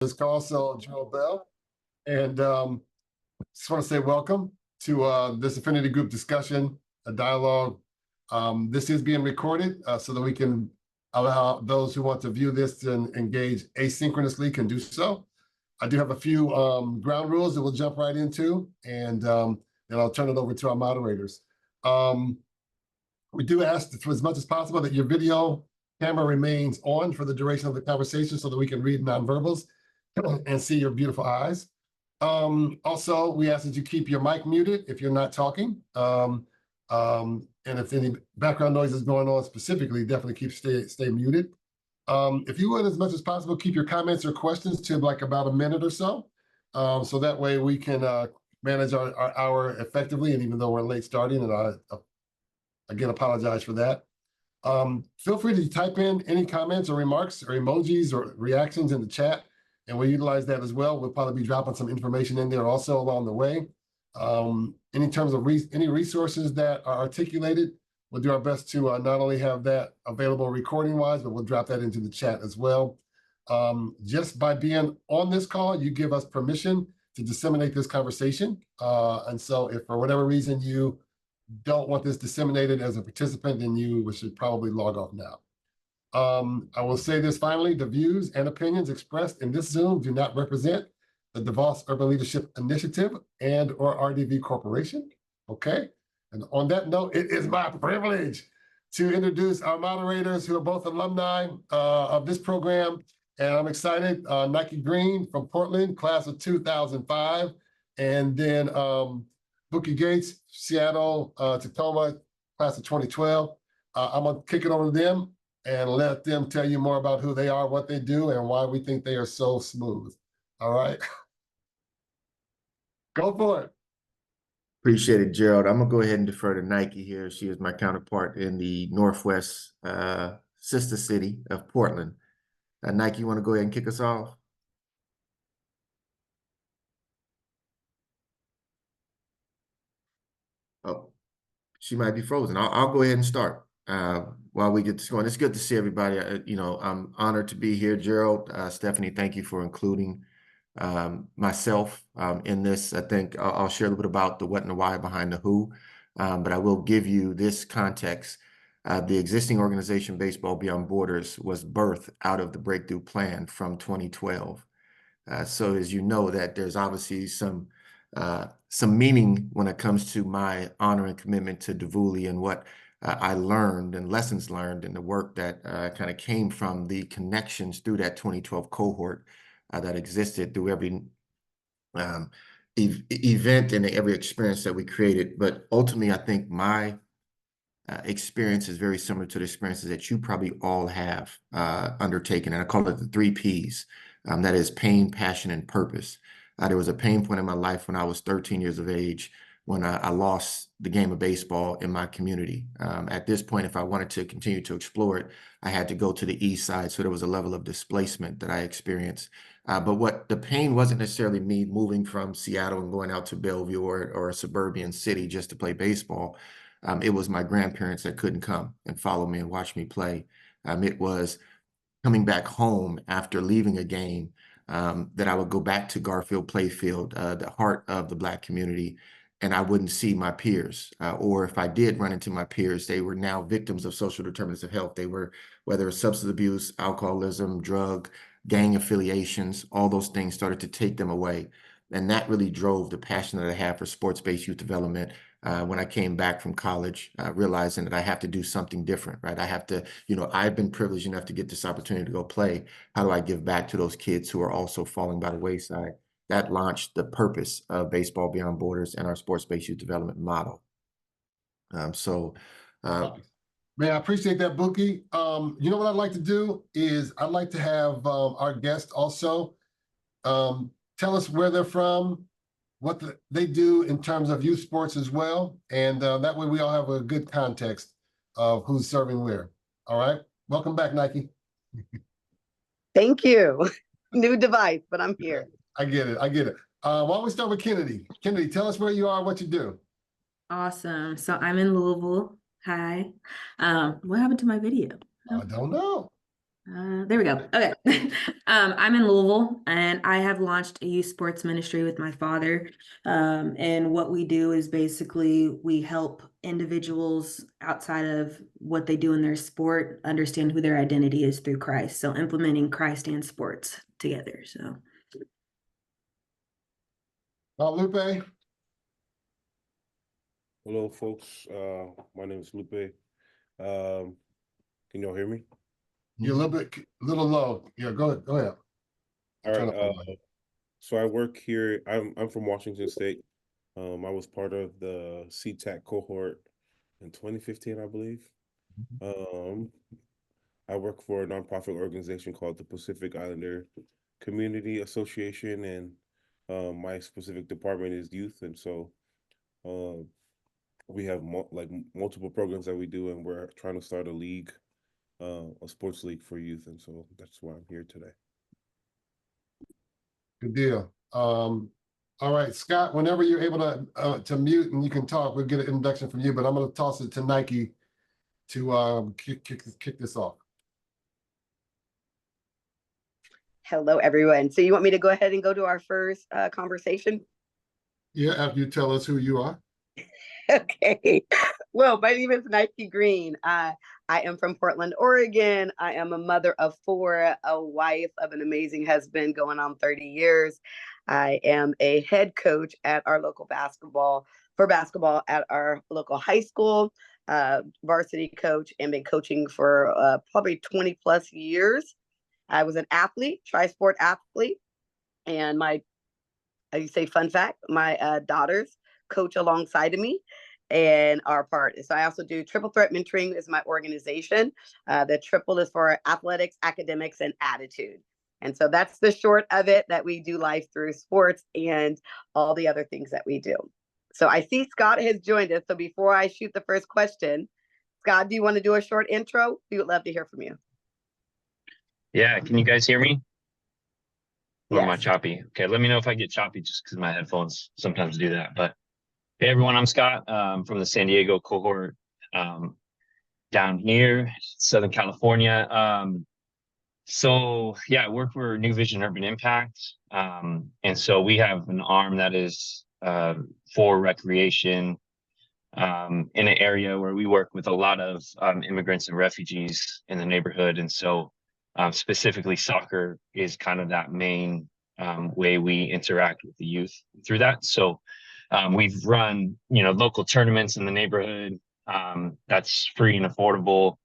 This call, so Joel Bell, and just want to say welcome to this Affinity Group discussion, a dialogue. This is being recorded so that we can allow those who want to view this and engage asynchronously can do so. I do have a few ground rules that we'll jump right into, and then I'll turn it over to our moderators. We do ask for as much as possible that your video camera remains on for the duration of the conversation so that we can read nonverbals and see your beautiful eyes. Also, we ask that you keep your mic muted if you're not talking. And if any background noise is going on specifically, definitely stay muted. If you would, as much as possible, keep your comments or questions to like about a minute or so. So that way we can manage our hour effectively. And even though we're late starting, and I again apologize for that. Feel free to type in any comments or remarks or emojis or reactions in the chat, and we'll utilize that as well. We'll probably be dropping some information in there also along the way. In terms of any resources that are articulated, we'll do our best to not only have that available recording-wise, but we'll drop that into the chat as well. Just by being on this call, you give us permission to disseminate this conversation. And so if for whatever reason you don't want this disseminated as a participant, then you should probably log off now. I will say this finally, the views and opinions expressed in this Zoom do not represent the DeVos Urban Leadership Initiative and or RDV Corporation, okay? And on that note, it is my privilege to introduce our moderators who are both alumni of this program. And I'm excited, Nike Green from Portland, class of 2005. And then Bookie Gates, Seattle, Tacoma, class of 2012. I'm gonna kick it over to them and let them tell you more about who they are, what they do, and why we think they are so smooth. All right. Go for it. Appreciate it, Gerald. I'm gonna go ahead and defer to Nike here. She is my counterpart in the Northwest sister city of Portland. Nike, you want to go ahead and kick us off? Oh, she might be frozen. I'll go ahead and start while we get this going. It's good to see everybody. I'm honored to be here, Gerald. Stephanie, thank you for including myself in this. I think I'll share a little bit about the what and the why behind the who, but I will give you this context. The existing organization, Baseball Beyond Borders, was birthed out of the Breakthrough Plan from 2012. So as you know, that there's obviously some meaning when it comes to my honor and commitment to DVULI and what I learned and lessons learned and the work that kind of came from the connections through that 2012 cohort that existed through every event and every experience that we created. But ultimately, I think my experience is very similar to the experiences that you probably all have undertaken. And I call it the 3 Ps. That is pain, passion, and purpose. There was a pain point in my life when I was 13 years of age when I lost the game of baseball in my community. At this point, if I wanted to continue to explore it, I had to go to the east side. So there was a level of displacement that I experienced. But what the pain wasn't necessarily me moving from Seattle and going out to Bellevue or a suburban city just to play baseball. It was my grandparents that couldn't come and follow me and watch me play. It was coming back home after leaving a game that I would go back to Garfield Playfield, the heart of the Black community, and I wouldn't see my peers. Or if I did run into my peers, they were now victims of social determinants of health. They were, whether it's substance abuse, alcoholism, drug, gang affiliations, all those things started to take them away. And that really drove the passion that I have for sports-based youth development. When I came back from college, realizing that I have to do something different, right? I have to, I've been privileged enough to get this opportunity to go play. How do I give back to those kids who are also falling by the wayside? That launched the purpose of Baseball Beyond Borders and our sports-based youth development model. Man, I appreciate that, Bookie. You know what I'd like to do is I'd like to have our guest also tell us where they're from, what they do in terms of youth sports as well. And that way we all have a good context of who's serving where. All right. Welcome back, Nike. Thank you. New device, but I'm here. I get it. Why don't we start with Kennedy? Kennedy, tell us where you are, what you do. Awesome. So I'm in Louisville. Hi. What happened to my video? I don't know. There we go. Okay. I'm in Louisville and I have launched a youth sports ministry with my father. And what we do is basically we help individuals outside of what they do in their sport understand who their identity is through Christ. So implementing Christ and sports together. So Lupe, Hello, folks. My name is Lupe. Can y'all hear me? you're a little low. Yeah, go ahead. All Turn right. up the mic. So I work here. I'm from Washington State. I was part of the CTAC cohort in 2015, I believe. I work for a nonprofit organization called the Pacific Islander Community Association, and my specific department is youth. And so we have multiple programs that we do, and we're trying to start a league, a sports league for youth. And so that's why I'm here today. Good deal. All right, Scott, whenever you're able to mute and you can talk, we'll get an introduction from you, but I'm going to toss it to Nike to kick this off. Hello, everyone. So you want me to go ahead and go to our first conversation? Yeah, after you tell us who you are. Okay. Well, my name is Nike Green. I am from Portland, Oregon. I am a mother of 4, a wife of an amazing husband going on 30 years. I am a head coach at our local basketball at our local high school, varsity coach, and been coaching for probably 20 plus years. I was an athlete, tri-sport athlete, and fun fact, my daughters coach alongside of me and are part. So I also do Triple Threat Mentoring is my organization. The triple is for athletics, academics, and attitude. And so that's the short of it, that we do life through sports and all the other things that we do. So I see Scott has joined us. So before I shoot the first question, Scott, do you want to do a short intro? We would love to hear from you. Yeah, can you guys hear me? Or am I Yes. choppy? Okay, let me know if I get choppy just because my headphones sometimes do that. But hey, everyone, I'm Scott from the San Diego cohort down here, Southern California. So yeah, I work for New Vision Urban Impact. And so we have an arm that is for recreation in an area where we work with a lot of immigrants and refugees in the neighborhood. And so specifically soccer is kind of that main way we interact with the youth through that. So we've run, local tournaments in the neighborhood that's free and affordable.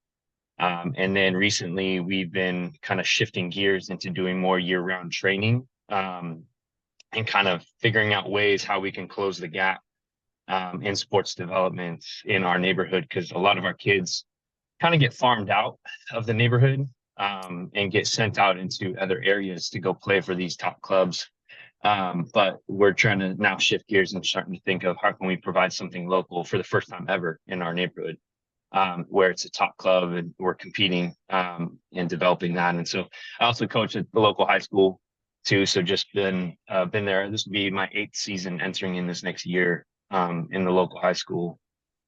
And then recently we've been kind of shifting gears into doing more year-round training and kind of figuring out ways how we can close the gap in sports development in our neighborhood, because a lot of our kids kind of get farmed out of the neighborhood and get sent out into other areas to go play for these top clubs. But we're trying to now shift gears and starting to think of how can we provide something local for the first time ever in our neighborhood, where it's a top club and we're competing and developing that. And so I also coach at the local high school too. So just been there. This will be my 8th season entering in this next year in the local high school.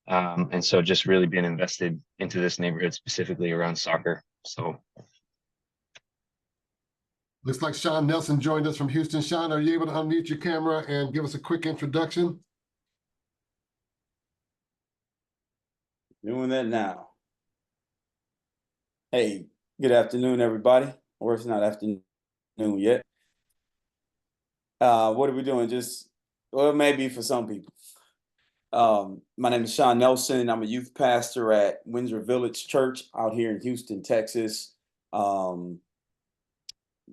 And so just really been invested into this neighborhood, specifically around soccer. So Looks like Sean Nelson joined us from Houston. Sean, are you able to unmute your camera and give us a quick introduction? Doing that now. Hey, good afternoon, everybody. Or it's not afternoon yet. What are we doing? Well, maybe for some people. My name is Sean Nelson. I'm a youth pastor at Windsor Village Church out here in Houston, Texas.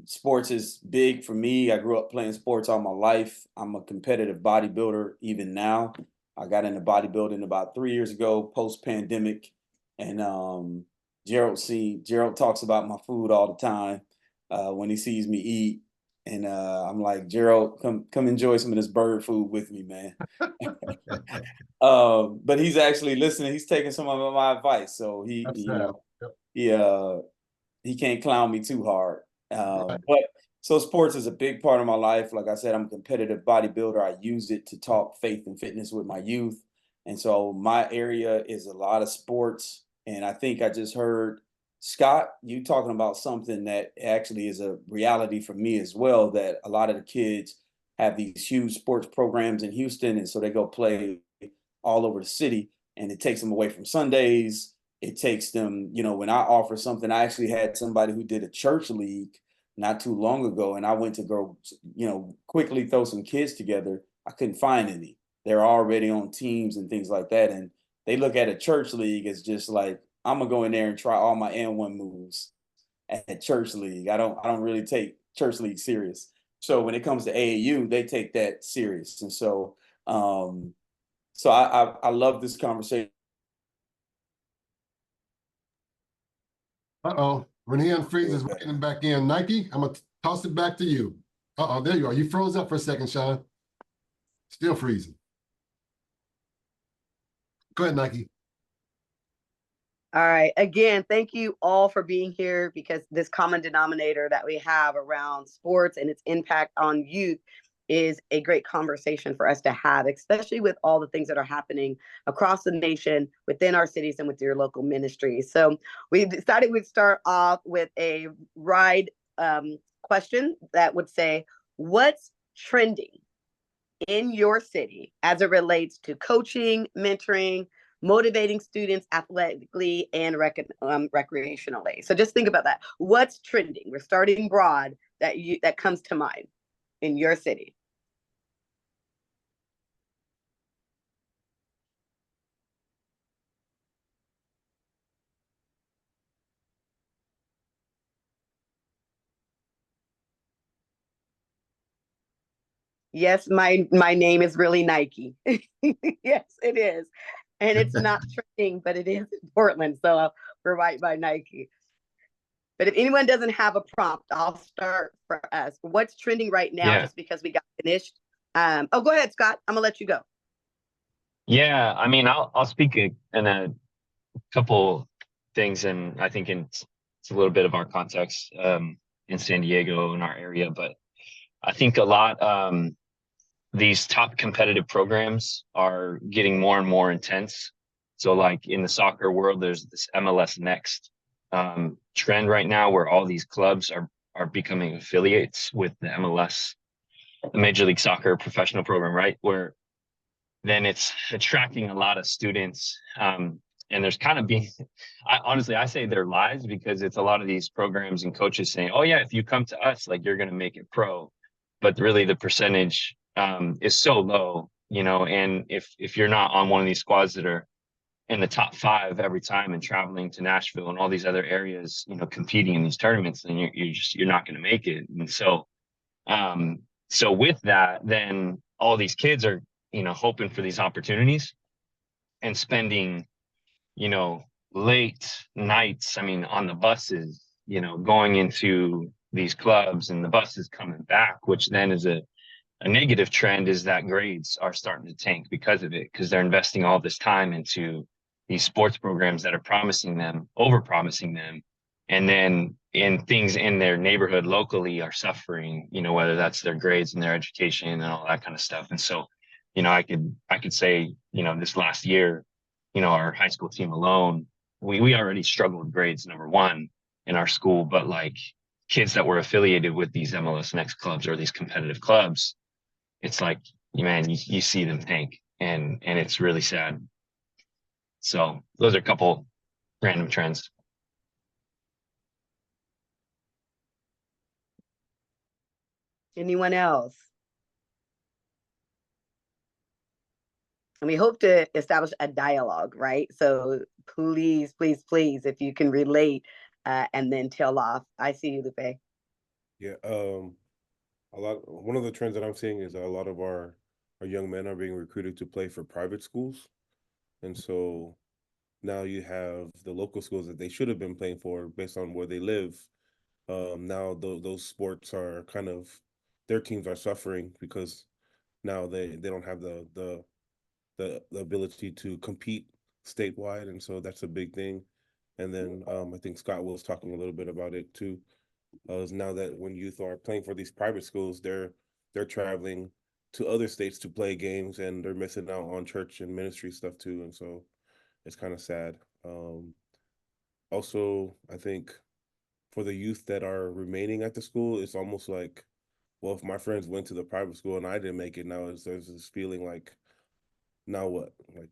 Sports is big for me. I grew up playing sports all my life. I'm a competitive bodybuilder even now. I got into bodybuilding about 3 years ago, post-pandemic. And Gerald talks about my food all the time when he sees me eat. And I'm like, Gerald, come enjoy some of this bird food with me, man. But he's actually listening. He's taking some of my advice. So he can't clown me too hard. But so sports is a big part of my life. Like I said, I'm a competitive bodybuilder. I use it to talk faith and fitness with my youth. And so my area is a lot of sports. And I think I just heard Scott, you talking about something that actually is a reality for me as well, that a lot of the kids have these huge sports programs in Houston, and so they go play all over the city, and it takes them away from Sundays. It takes them, when I offer something, I actually had somebody who did a church league not too long ago, and I went to go, quickly throw some kids together. I couldn't find any. They're already on teams and things like that, and they look at a church league as just like, I'm gonna go in there and try all my N1 moves at church league. I don't really take church league serious. So when it comes to AAU, they take that serious. And so I love this conversation. Uh-oh, Renee unfreeze is waiting back in. Nike, I'm gonna toss it back to you. Uh-oh, there you are. You froze up for a second, Sean. Still freezing. Go ahead, Nike. All right. Again, thank you all for being here, because this common denominator that we have around sports and its impact on youth is a great conversation for us to have, especially with all the things that are happening across the nation, within our cities, and with your local ministries. So we decided we'd start off with a ride question that would say, what's trending in your city as it relates to coaching, mentoring, motivating students athletically and recreationally? So just think about that. What's trending? We're starting broad, that comes to mind in your city. Yes, my name is really Nike. Yes, it is. And it's not trending, but it is in Portland. So we're right by Nike. But if anyone doesn't have a prompt, I'll start for us. What's trending right now, Yeah. just because we got finished? Oh, go ahead, Scott. I'm gonna let you go. Yeah, I mean, I'll speak in a couple things, and I think it's a little bit of our context in San Diego, in our area, but I think a lot these top competitive programs are getting more and more intense. So like in the soccer world, there's this MLS Next trend right now where all these clubs are becoming affiliates with the MLS, the Major League Soccer professional program, right? Where then it's attracting a lot of students. And there's kind of being, honestly, I say they're lies, because it's a lot of these programs and coaches saying, oh yeah, if you come to us, like you're going to make it pro. But really the percentage is so low, and if you're not on one of these squads that are in the top 5 every time and traveling to Nashville and all these other areas, competing in these tournaments, then you're not going to make it. And so with that, then all these kids are, hoping for these opportunities and spending, late nights, I mean, on the buses, going into these clubs, and the buses coming back, which then is a negative trend, is that grades are starting to tank because of it, because they're investing all this time into these sports programs that are over promising them. And then in things in their neighborhood locally are suffering, whether that's their grades and their education and all that kind of stuff. And so, I could say, this last year, our high school team alone, we already struggled with grades, number one, in our school, but like kids that were affiliated with these MLS Next clubs or these competitive clubs, it's like, man, you see them tank, and it's really sad. So those are a couple random trends. Anyone else? And we hope to establish a dialogue, right? So please, please, please, if you can relate and then tail off. I see you, Lupe. Yeah, one of the trends that I'm seeing is a lot of our young men are being recruited to play for private schools. And so now you have the local schools that they should have been playing for based on where they live. Now those sports are kind of, their teams are suffering because now they don't have the ability to compete statewide, and so that's a big thing. And then I think Scott was talking a little bit about it too. Is now that when youth are playing for these private schools, they're traveling to other states to play games, and they're missing out on church and ministry stuff too. And so it's kind of sad. Also, I think for the youth that are remaining at the school, it's almost like, well, if my friends went to the private school and I didn't make it, now there's this feeling like, now what? Like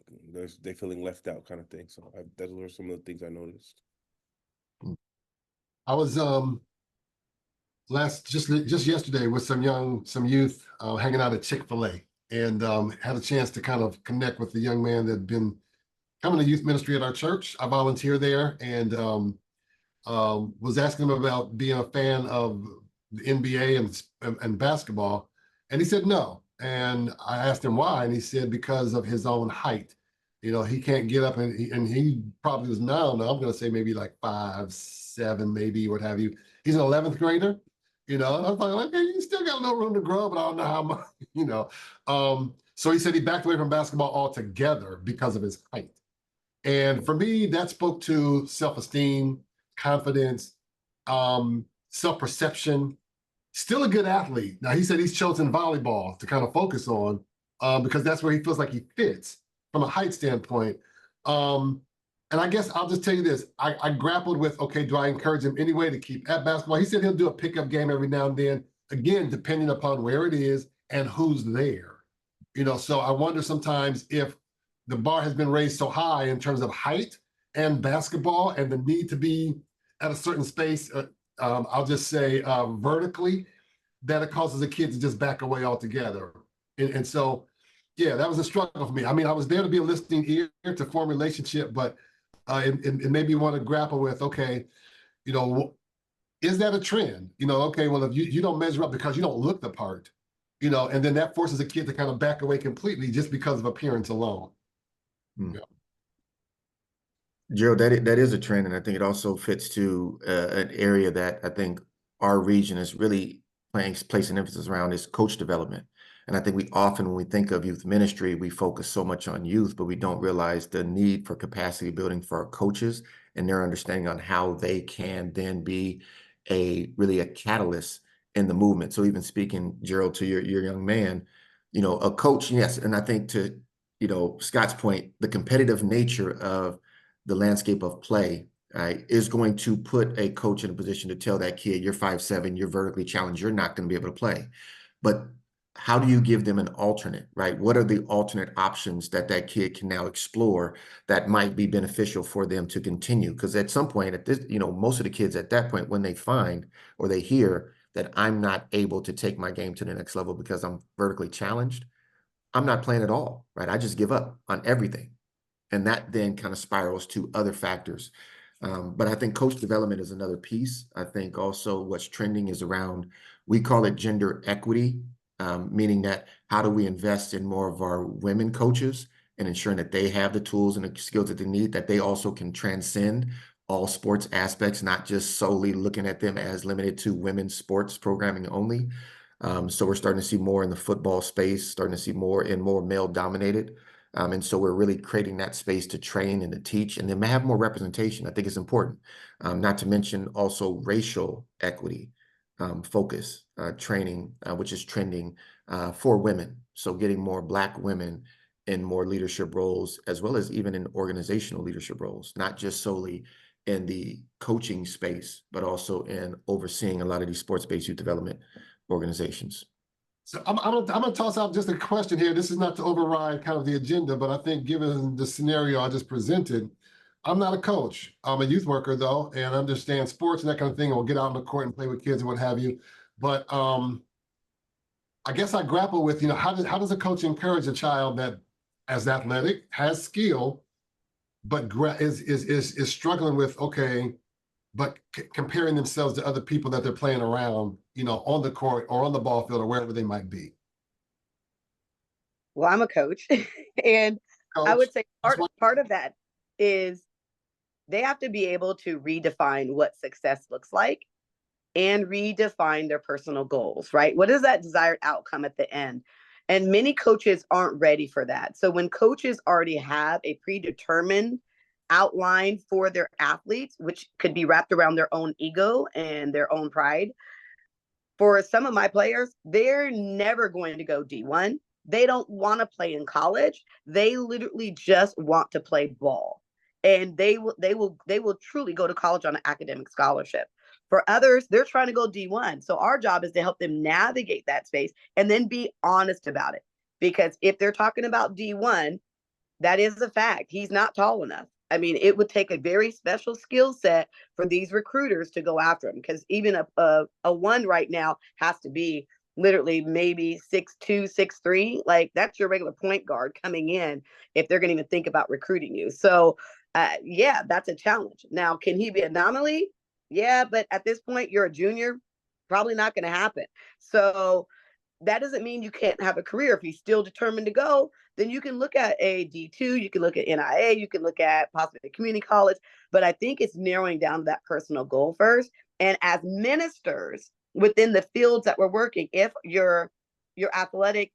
they feeling left out kind of thing. So those were some of the things I noticed. I was just yesterday with some youth hanging out at Chick-fil-A, and had a chance to kind of connect with the young man that had been coming to youth ministry at our church. I volunteer there, and was asking him about being a fan of the NBA and basketball, and he said no. And I asked him why, and he said because of his own height. You know, he can't get up, and he probably was now. I'm going to say maybe like 5'7", maybe what have you. He's an 11th grader. You know, and I was like, okay, you still got no room to grow, but I don't know how much. You know, so he said he backed away from basketball altogether because of his height. And for me, that spoke to self-esteem, confidence, self-perception. Still a good athlete. Now, he said he's chosen volleyball to kind of focus on because that's where he feels like he fits from a height standpoint. And I guess I'll just tell you this. I grappled with, okay, do I encourage him anyway to keep at basketball? He said he'll do a pickup game every now and then, again, depending upon where it is and who's there. You know, so I wonder sometimes if the bar has been raised so high in terms of height and basketball and the need to be at a certain space, I'll just say vertically, that it causes a kid to just back away altogether. And so, yeah, that was a struggle for me. I mean, I was there to be a listening ear to form a relationship, but it made me want to grapple with, okay, you know, is that a trend? You know, okay, well, if you don't measure up because you don't look the part, you know, and then that forces a kid to kind of back away completely just because of appearance alone. Yeah. Gerald, that is a trend, and I think it also fits to an area that I think our region is really placing emphasis around is coach development. And I think we often, when we think of youth ministry, we focus so much on youth, but we don't realize the need for capacity building for our coaches and their understanding on how they can then be really a catalyst in the movement. So even speaking, Gerald, to your young man, you know, a coach, yes, and I think to, you know, Scott's point, the competitive nature of the landscape of play, right, is going to put a coach in a position to tell that kid, you're 5'7", you're vertically challenged, you're not going to be able to play. But how do you give them an alternate, right? What are the alternate options that kid can now explore that might be beneficial for them to continue? Because at some point, at this, you know, most of the kids at that point, when they find or they hear that I'm not able to take my game to the next level because I'm vertically challenged, I'm not playing at all, right? I just give up on everything. And that then kind of spirals to other factors. But I think coach development is another piece. I think also what's trending is around, we call it gender equity, meaning that how do we invest in more of our women coaches and ensuring that they have the tools and the skills that they need, that they also can transcend all sports aspects, not just solely looking at them as limited to women's sports programming only. So we're starting to see more in the football space, starting to see more male dominated. And so we're really creating that space to train and to teach and then have more representation. I think it's important. Not to mention also racial equity focus training, which is trending for women. So getting more Black women in more leadership roles, as well as even in organizational leadership roles, not just solely in the coaching space, but also in overseeing a lot of these sports-based youth development organizations. So I'm gonna toss out just a question here. This is not to override kind of the agenda, but I think given the scenario I just presented, I'm not a coach. I'm a youth worker though, and I understand sports and that kind of thing. We'll get out on the court and play with kids and what have you. But I guess I grapple with, you know, how does a coach encourage a child that as athletic, has skill, but is struggling with, okay, but comparing themselves to other people that they're playing around, you know, on the court or on the ball field or wherever they might be. Well, I'm a coach, and I Coach, would say part of that is they have to be able to redefine what success looks like and redefine their personal goals, right? What is that desired outcome at the end? And many coaches aren't ready for that. So when coaches already have a predetermined outline for their athletes, which could be wrapped around their own ego and their own pride, for some of my players, they're never going to go D1. They don't want to play in college. They literally just want to play ball. and they will truly go to college on an academic scholarship. For others, they're trying to go D1. So our job is to help them navigate that space and then be honest about it. Because if they're talking about D1, that is a fact. He's not tall enough. I mean, it would take a very special skill set for these recruiters to go after him, because even a one right now has to be literally maybe 6'2", 6'3". Like, that's your regular point guard coming in if they're going to even think about recruiting you. So, yeah, that's a challenge. Now, can he be an anomaly? Yeah, but at this point, you're a junior. Probably not going to happen. So that doesn't mean you can't have a career. If he's still determined to go, then you can look at a D2, you can look at NIA, you can look at possibly a community college. But I think it's narrowing down to that personal goal first. And as ministers within the fields that we're working, if your athletic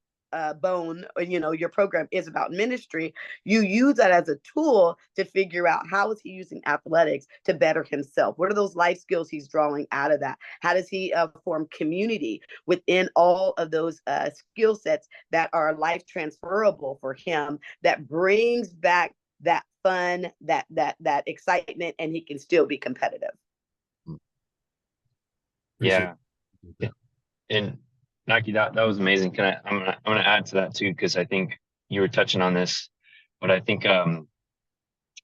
bone, or, your program is about ministry, you use that as a tool to figure out how is he using athletics to better himself. What are those life skills he's drawing out of that? How does he form community within all of those skill sets that are life transferable for him, that brings back that fun, that excitement, and he can still be competitive. Yeah. And Nike, that was amazing. I'm gonna add to that too, because I think you were touching on this, but I think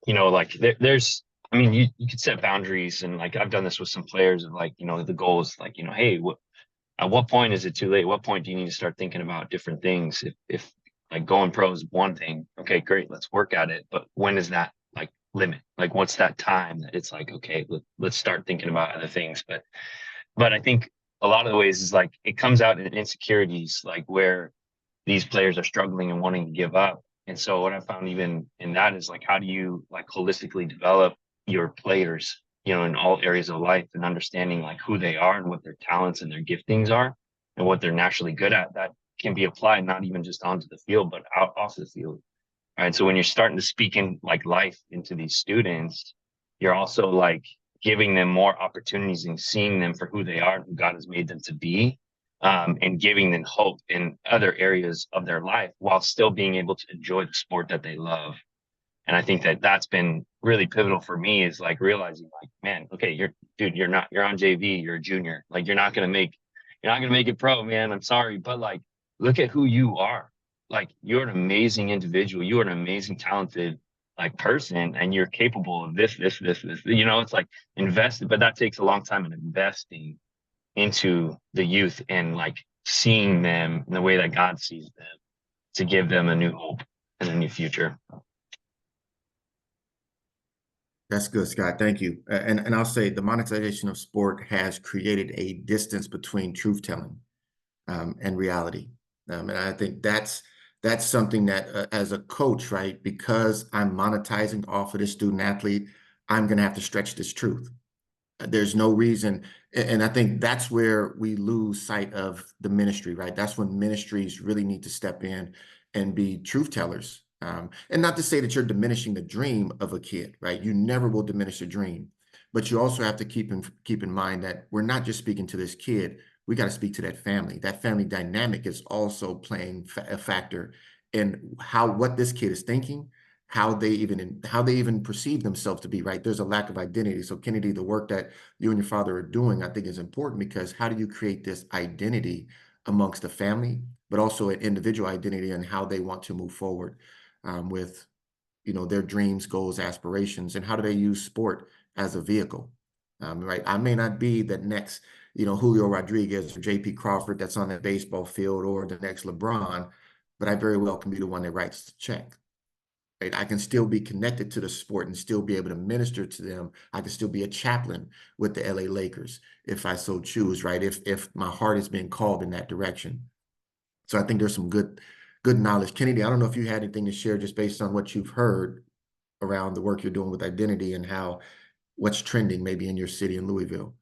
like there's, I mean, you could set boundaries, and like I've done this with some players of like, the goal is like, hey, at what point is it too late? What point do you need to start thinking about different things? If like going pro is one thing, okay, great, let's work at it. But when is that like limit? Like, what's that time that it's like, okay, let's start thinking about other things. But I think a lot of the ways is like it comes out in insecurities, like where these players are struggling and wanting to give up. And so what I found even in that is like, how do you like holistically develop your players, in all areas of life, and understanding like who they are and what their talents and their giftings are and what they're naturally good at, that can be applied not even just onto the field, but out off the field. Right. So when you're starting to speak in like life into these students, you're also like giving them more opportunities and seeing them for who they are and who God has made them to be, and giving them hope in other areas of their life while still being able to enjoy the sport that they love. And I think that that's been really pivotal for me, is like realizing like, man, okay, you're on JV, you're a junior, like you're not going to make it pro, man. I'm sorry. But like, look at who you are. Like, you're an amazing individual. You are an amazing, talented like person, and you're capable of this. It's like invested, but that takes a long time in investing into the youth and like seeing them in the way that God sees them, to give them a new hope and a new future. That's good, Scott. Thank you. And I'll say the monetization of sport has created a distance between truth telling and reality. And I think that's something that as a coach, right, because I'm monetizing off of this student athlete, I'm going to have to stretch this truth. There's no reason. And I think that's where we lose sight of the ministry, right? That's when ministries really need to step in and be truth tellers. And not to say that you're diminishing the dream of a kid, right? You never will diminish a dream, but you also have to keep in mind that we're not just speaking to this kid. We got to speak to that family. That family dynamic is also playing a factor in what this kid is thinking, how they even perceive themselves to be, right? There's a lack of identity. So Kennedy, the work that you and your father are doing, I think is important, because how do you create this identity amongst the family, but also an individual identity and how they want to move forward with, their dreams, goals, aspirations, and how do they use sport as a vehicle, right? I may not be the next, Julio Rodriguez or JP Crawford that's on that baseball field, or the next LeBron, but I very well can be the one that writes the check. Right? I can still be connected to the sport and still be able to minister to them. I can still be a chaplain with the LA Lakers if I so choose, right? If my heart is being called in that direction. So I think there's some good knowledge. Kennedy, I don't know if you had anything to share just based on what you've heard around the work you're doing with identity and what's trending maybe in your city in Louisville.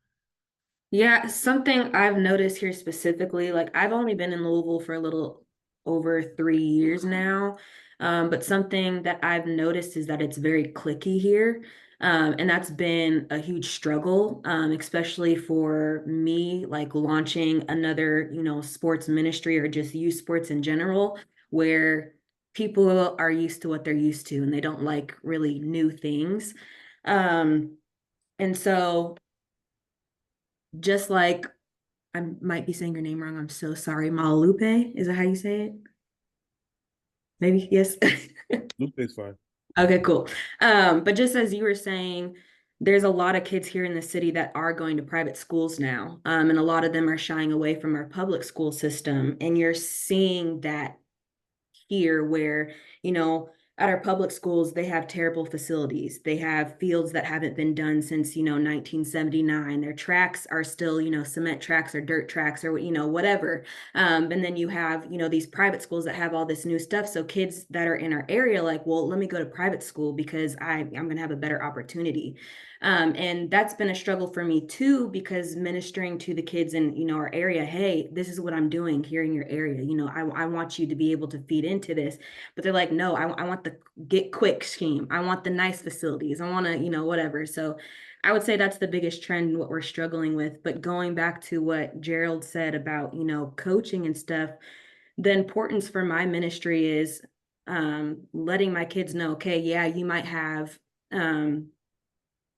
Yeah, something I've noticed here specifically, like I've only been in Louisville for a little over 3 years now. But something that I've noticed is that it's very cliquey here. And that's been a huge struggle, especially for me, like launching another, sports ministry or just youth sports in general, where people are used to what they're used to and they don't like really new things. And so just like, I might be saying your name wrong, I'm so sorry, Malalupe, is that how you say it? Maybe, yes. Lupe's fine. Okay, cool. But just as you were saying, there's a lot of kids here in the city that are going to private schools now. And a lot of them are shying away from our public school system. And you're seeing that here where, you know, at our public schools, they have terrible facilities. They have fields that haven't been done since, 1979. Their tracks are still, cement tracks or dirt tracks or, whatever. And then you have, these private schools that have all this new stuff. So kids that are in our area, like, well, let me go to private school because I'm going to have a better opportunity. And that's been a struggle for me too, because ministering to the kids in, our area, hey, this is what I'm doing here in your area. I want you to be able to feed into this, but they're like, no, I want the get quick scheme. I want the nice facilities. I want to, whatever. So I would say that's the biggest trend, what we're struggling with. But going back to what Gerald said about, coaching and stuff, the importance for my ministry is letting my kids know, okay, yeah, you might have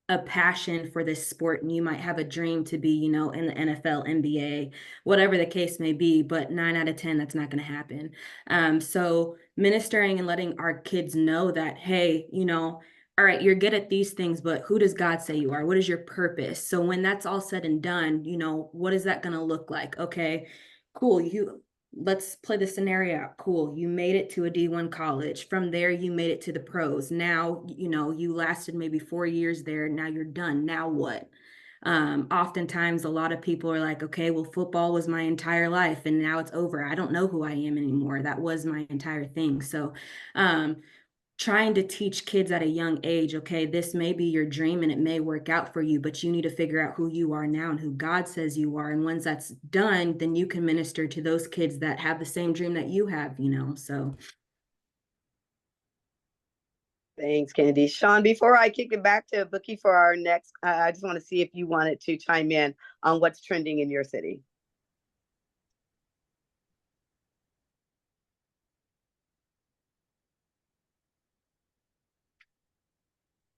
a passion for this sport and you might have a dream to be, in the NFL, NBA, whatever the case may be, but 9 out of 10, that's not going to happen. So ministering and letting our kids know that, hey, all right, you're good at these things, but who does God say you are? What is your purpose? So when that's all said and done, what is that going to look like? Okay, cool. Let's play the scenario out. Cool. You made it to a D1 college. From there, you made it to the pros. Now, you lasted maybe 4 years there. Now you're done. Now what? Oftentimes, a lot of people are like, okay, well, football was my entire life and now it's over. I don't know who I am anymore. That was my entire thing. So, trying to teach kids at a young age, okay, this may be your dream and it may work out for you, but you need to figure out who you are now and who God says you are. And once that's done, then you can minister to those kids that have the same dream that you have, so. Thanks, Kennedy. Sean, before I kick it back to Bookie for our next, I just want to see if you wanted to chime in on what's trending in your city.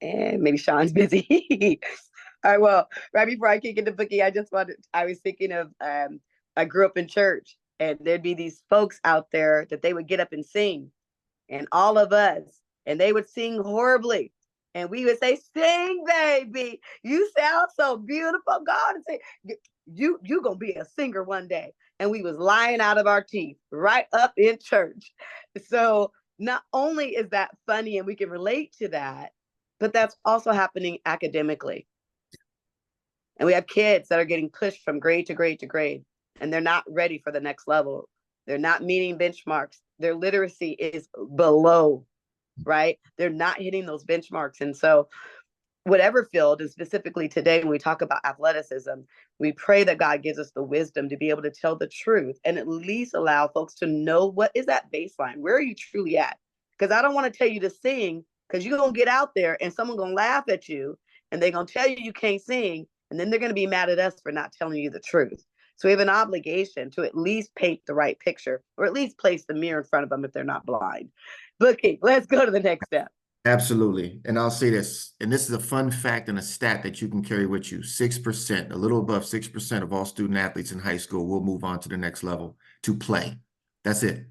And maybe Sean's busy. All right, well, right before I kick into Bookie, I was thinking of, I grew up in church and there'd be these folks out there that they would get up and sing and all of us, and they would sing horribly. And we would say, sing, baby. You sound so beautiful. God would say, you gonna be a singer one day. And we was lying out of our teeth right up in church. So not only is that funny and we can relate to that, but that's also happening academically. And we have kids that are getting pushed from grade to grade to grade, and they're not ready for the next level. They're not meeting benchmarks. Their literacy is below, right? They're not hitting those benchmarks. And so whatever field, and specifically today when we talk about athleticism, we pray that God gives us the wisdom to be able to tell the truth and at least allow folks to know what is that baseline? Where are you truly at? Because I don't want to tell you to sing because you're going to get out there and someone's going to laugh at you and they're going to tell you can't sing. And then they're going to be mad at us for not telling you the truth. So we have an obligation to at least paint the right picture or at least place the mirror in front of them if they're not blind. Bookie, let's go to the next step. Absolutely. And I'll say this, and this is a fun fact and a stat that you can carry with you. 6%, a little above 6% of all student athletes in high school will move on to the next level to play. That's it.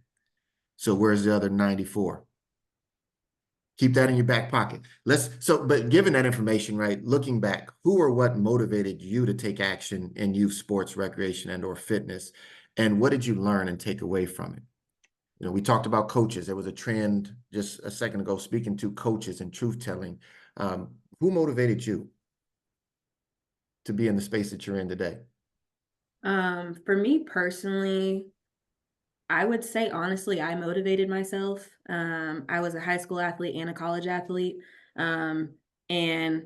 So where's the other 94? Keep that in your back pocket. But given that information, right, looking back, who or what motivated you to take action in youth sports, recreation, and or fitness? And what did you learn and take away from it? We talked about coaches. There was a trend just a second ago speaking to coaches and truth telling. Who motivated you to be in the space that you're in today? For me personally, I would say, honestly, I motivated myself. I was a high school athlete and a college athlete. And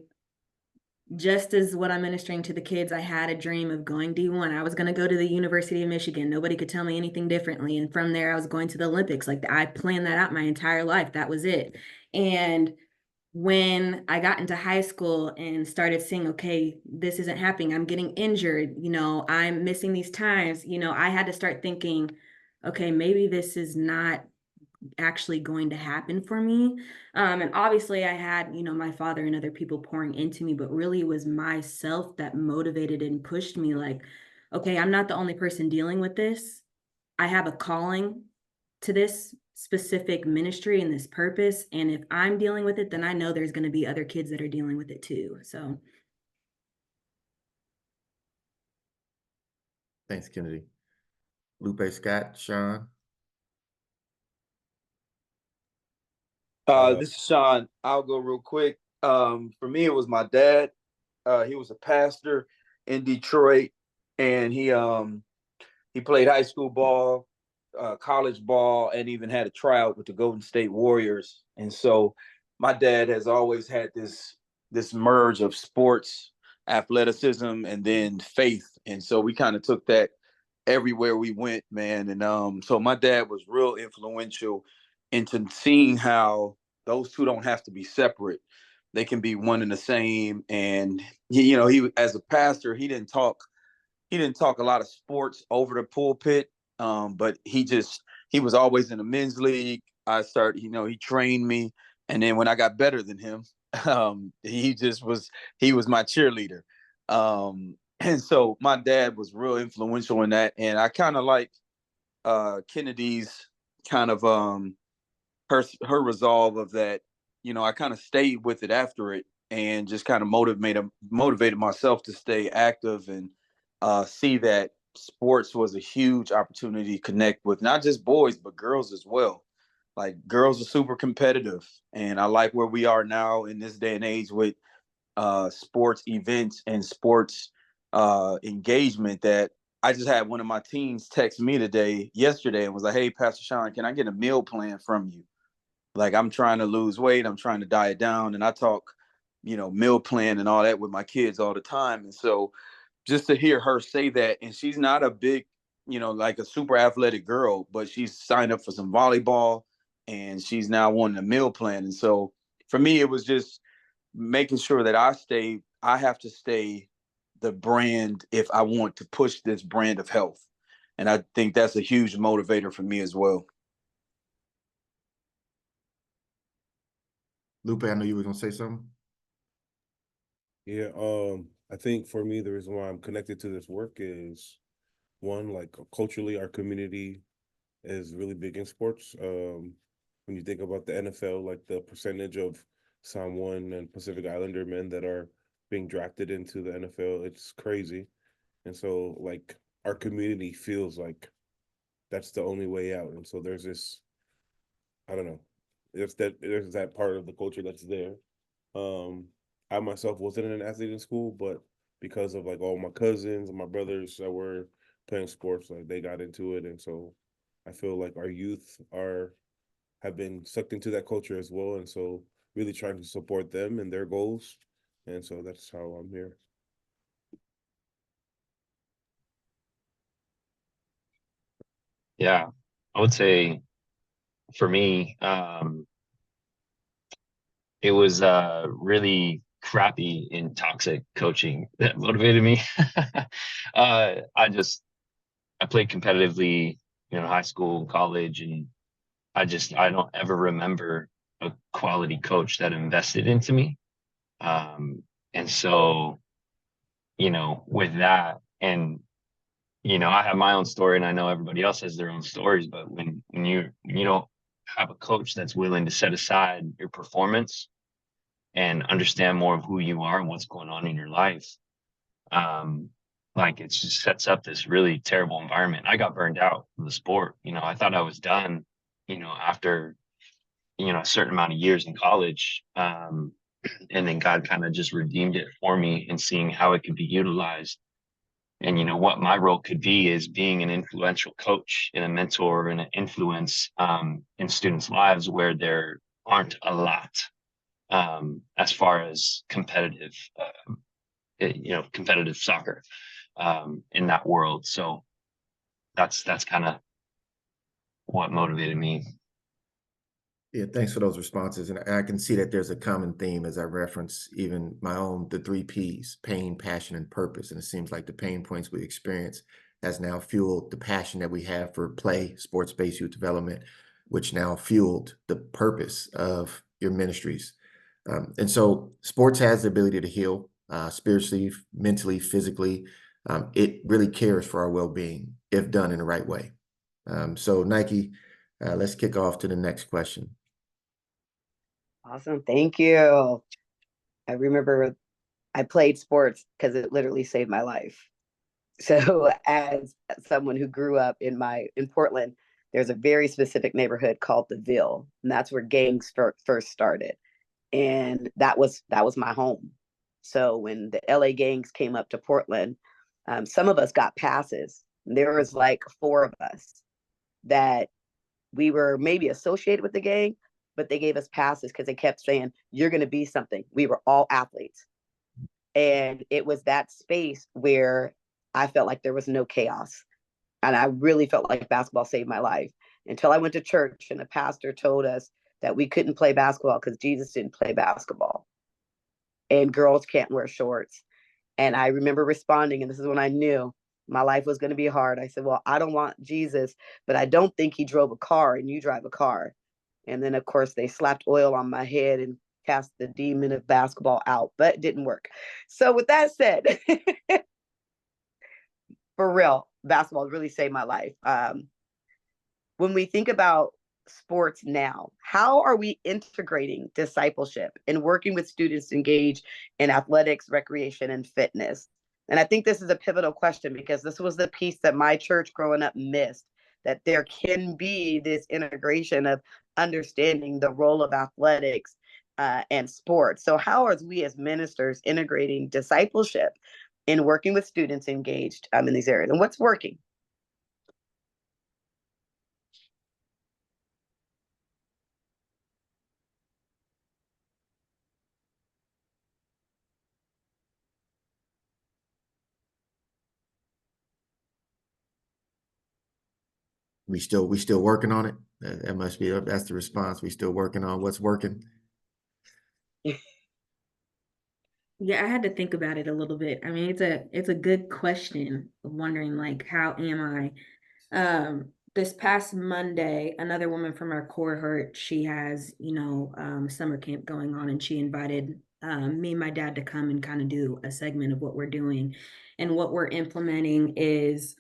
just as what I'm ministering to the kids, I had a dream of going D1. I was going to go to the University of Michigan. Nobody could tell me anything differently. And from there, I was going to the Olympics. Like, I planned that out my entire life. That was it. And when I got into high school and started seeing, okay, this isn't happening. I'm getting injured. I'm missing these times. I had to start thinking, okay, maybe this is not actually going to happen for me. And obviously I had, you know, my father and other people pouring into me, but really it was myself that motivated and pushed me like, okay, I'm not the only person dealing with this. I have a calling to this specific ministry and this purpose. And if I'm dealing with it, then I know there's going to be other kids that are dealing with it too. So. Thanks, Kennedy. Lupe, Scott, Sean. This is Sean. I'll go real quick. For me, it was my dad. He was a pastor in Detroit, and he played high school ball, college ball, and even had a tryout with the Golden State Warriors. And so, my dad has always had this merge of sports, athleticism, and then faith. And so we kind of took that everywhere we went, man. And so my dad was real influential into seeing how those two don't have to be separate. They can be one and the same. And he as a pastor, he didn't talk a lot of sports over the pulpit. But he was always in the men's league. He trained me. And then when I got better than him, he was my cheerleader. And so my dad was real influential in that. And I kind of like Kennedy's kind of her resolve of that. I kind of stayed with it after it and just kind of motivated myself to stay active and see that sports was a huge opportunity to connect with not just boys but girls as well. Like, girls are super competitive, and I like where we are now in this day and age with sports events and sports engagement. That I just had one of my teens text me yesterday and was like, "Hey, Pastor Sean, can I get a meal plan from you? Like, I'm trying to lose weight, I'm trying to diet down, and I talk, meal plan and all that with my kids all the time." And so just to hear her say that, and she's not a big, like a super athletic girl, but she's signed up for some volleyball and she's now wanting a meal plan. And so for me, it was just making sure that I have to stay the brand if I want to push this brand of health. And I think that's a huge motivator for me as well. Lupe, I know you were going to say something. Yeah, I think for me, the reason why I'm connected to this work is, one, like culturally, our community is really big in sports. When you think about the NFL, like the percentage of Samoan and Pacific Islander men that are being drafted into the NFL, it's crazy. And so, like, our community feels like that's the only way out. And so there's this, I don't know, there's that part of the culture that's there. I myself wasn't an athlete in school, but because of like all my cousins and my brothers that were playing sports, like they got into it. And so I feel like our youth have been sucked into that culture as well. And so really trying to support them and their goals. And so that's how I'm here. Yeah, I would say for me, it was really crappy and toxic coaching that motivated me. I played competitively, high school, college, and I don't ever remember a quality coach that invested into me. And so, with that, and I have my own story, and I know everybody else has their own stories, but when you don't have a coach that's willing to set aside your performance and understand more of who you are and what's going on in your life, like, it just sets up this really terrible environment. I got burned out from the sport. I thought I was done, after, a certain amount of years in college. And then God kind of just redeemed it for me and seeing how it could be utilized. And what my role could be is being an influential coach and a mentor and an influence in students' lives where there aren't a lot as far as competitive competitive soccer in that world. So that's kind of what motivated me. Yeah, thanks for those responses. And I can see that there's a common theme as I reference even my own, the 3 Ps: pain, passion, and purpose. And it seems like the pain points we experience has now fueled the passion that we have for play, sports-based youth development, which now fueled the purpose of your ministries. And so sports has the ability to heal spiritually, mentally, physically. It really cares for our well-being if done in the right way. So Nike, let's kick off to the next question. Awesome. Thank you. I remember I played sports because it literally saved my life. So as someone who grew up in Portland, there's a very specific neighborhood called the Ville, and that's where gangs first started. And that was my home. So when the LA gangs came up to Portland, some of us got passes. There was like 4 of us that we were maybe associated with the gang, but they gave us passes because they kept saying, "You're going to be something." We were all athletes. And it was that space where I felt like there was no chaos. And I really felt like basketball saved my life until I went to church and the pastor told us that we couldn't play basketball because Jesus didn't play basketball. And girls can't wear shorts. And I remember responding, and this is when I knew my life was going to be hard. I said, "Well, I don't want Jesus, but I don't think he drove a car and you drive a car." And then, of course, they slapped oil on my head and cast the demon of basketball out, but it didn't work. So with that said, for real, basketball really saved my life. When we think about sports now, how are we integrating discipleship and working with students to engage in athletics, recreation, and fitness? And I think this is a pivotal question because this was the piece that my church growing up missed, that there can be this integration of understanding the role of athletics and sports. So how are we as ministers integrating discipleship in working with students engaged in these areas, and what's working? We still working on it. That must be, that's the response. We still working on what's working. Yeah, I had to think about it a little bit. I mean, it's a good question, wondering like, how am I? This past Monday, another woman from our cohort, she has, summer camp going on, and she invited me and my dad to come and kind of do a segment of what we're doing. And what we're implementing is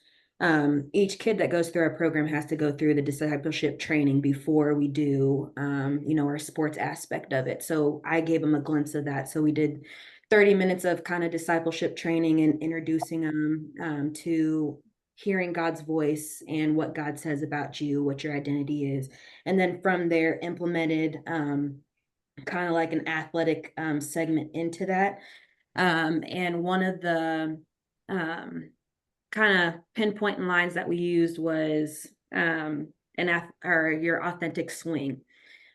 each kid that goes through our program has to go through the discipleship training before we do, our sports aspect of it. So I gave them a glimpse of that. So we did 30 minutes of kind of discipleship training and introducing them to hearing God's voice and what God says about you, what your identity is. And then from there, implemented kind of like an athletic segment into that. And one of the kind of pinpointing lines that we used was your authentic swing.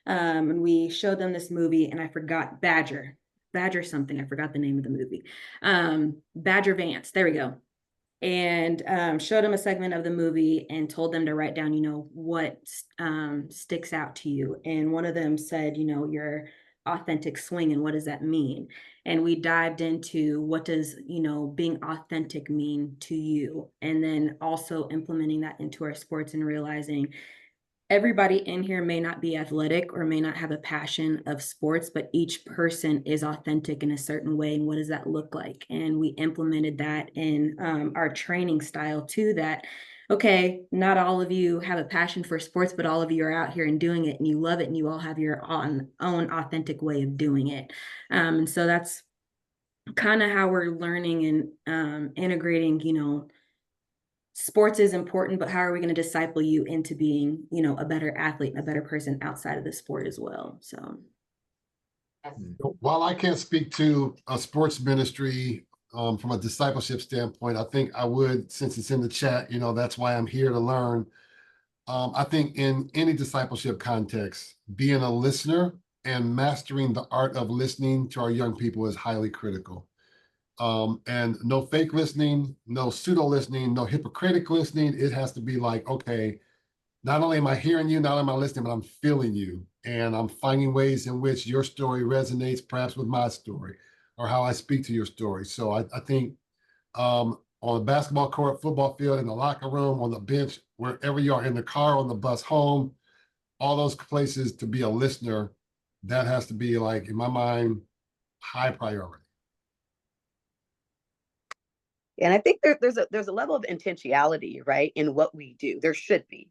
And we showed them this movie, and I forgot Badger something. I forgot the name of the movie. Badger Vance. There we go. And showed them a segment of the movie and told them to write down, what sticks out to you. And one of them said, your authentic swing, and what does that mean? And we dived into what does, being authentic mean to you? And then also implementing that into our sports and realizing everybody in here may not be athletic or may not have a passion of sports, but each person is authentic in a certain way. And what does that look like? And we implemented that in our training style too, that, okay, not all of you have a passion for sports, but all of you are out here and doing it and you love it and you all have your own authentic way of doing it. And so that's kind of how we're learning and integrating, sports is important, but how are we going to disciple you into being, a better athlete, a better person outside of the sport as well? So, while I can't speak to a sports ministry from a discipleship standpoint, I think I would, since it's in the chat, that's why I'm here to learn. I think in any discipleship context, being a listener and mastering the art of listening to our young people is highly critical. And no fake listening, no pseudo listening, no hypocritical listening. It has to be like, okay, not only am I hearing you, not only am I listening, but I'm feeling you. And I'm finding ways in which your story resonates perhaps with my story or how I speak to your story. So I think on the basketball court, football field, in the locker room, on the bench, wherever you are, in the car, on the bus home, all those places to be a listener, that has to be like, in my mind, high priority. And I think there's a level of intentionality, right, in what we do. There should be,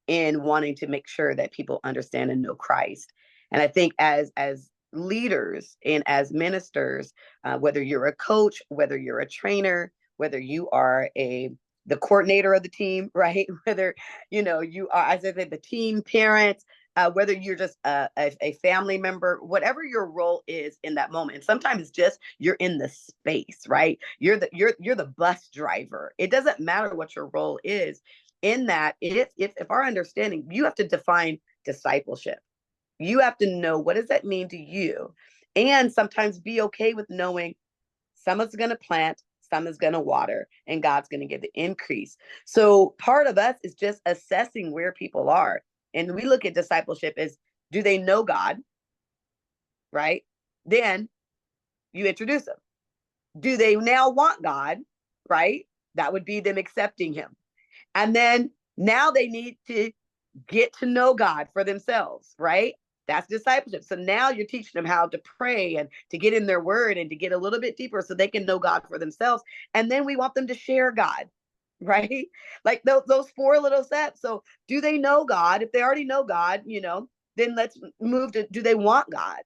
in wanting to make sure that people understand and know Christ. And I think as leaders and as ministers, whether you're a coach, whether you're a trainer, whether you are the coordinator of the team, right? Whether you are, as I said, the team parent, whether you're just a family member, whatever your role is in that moment. And sometimes it's just you're in the space, right? You're the bus driver. It doesn't matter what your role is in that. If our understanding, you have to define discipleship. You have to know, what does that mean to you? And sometimes be okay with knowing someone's going to plant, some is going to water, and God's going to give the increase. So part of us is just assessing where people are. And we look at discipleship as, do they know God? Right? Then you introduce them. Do they now want God? Right? That would be them accepting him. And then now they need to get to know God for themselves, right? That's discipleship. So now you're teaching them how to pray and to get in their word and to get a little bit deeper so they can know God for themselves. And then we want them to share God, right? Like those four little steps. So do they know God? If they already know God, then let's move to, do they want God?